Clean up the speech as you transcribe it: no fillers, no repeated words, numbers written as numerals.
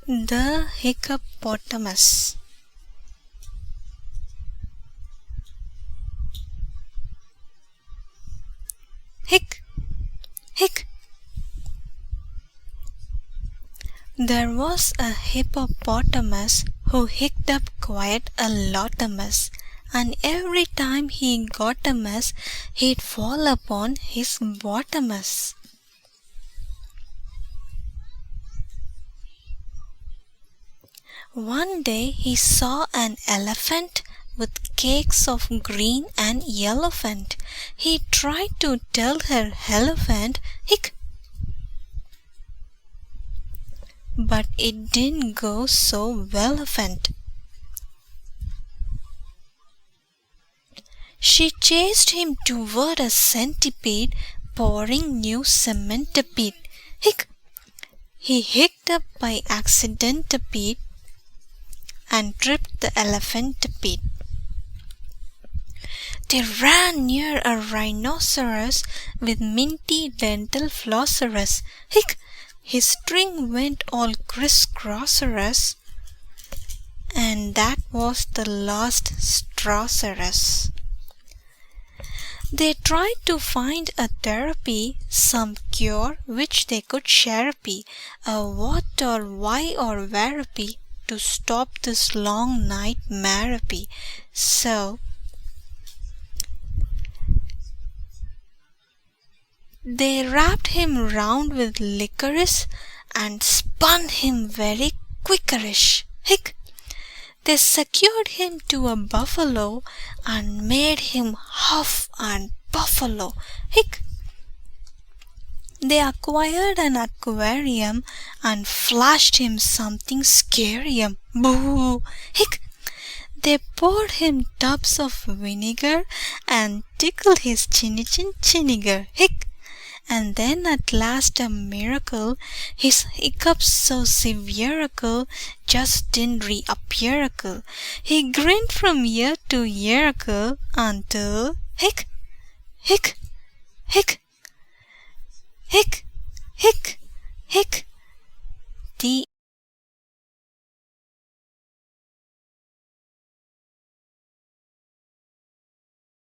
The HICCUPotamus. Hic, hic. There was a hippopotamus who hicked up quite a lotamus, and every time he got a mess, he'd fall upon his bottomus. One day he saw an elephant with cakes of green and yellowphant. He tried to tell her elephant, hic, but it didn't go so well-phant. She chased him toward a centipede, pouring new cementipede. Hic! He hicked up by accidentipede and tripped the elephantipede. They ran near a rhinoceros with minty dental flosserus. Hic! His string went all crisscrosserus, and that was the last strawcerus. They tried to find a therapy, some cure which they could sharepy, a what or why or wherepy to stop this long nightmarepy. So they wrapped him round with licorice and spun him very quickerish. Hic! They secured him to a buffalo and made him huff and buffalo. Hic! They acquired an aquarium and flashed him something scarium. Boo! Hic! They poured him tubs of vinegar and tickled his chinniger. Hic! And then at last a miracle, his hiccups so severical just didn't reappearical. He grinned from ear to earicle until hic, hic, hic, hic.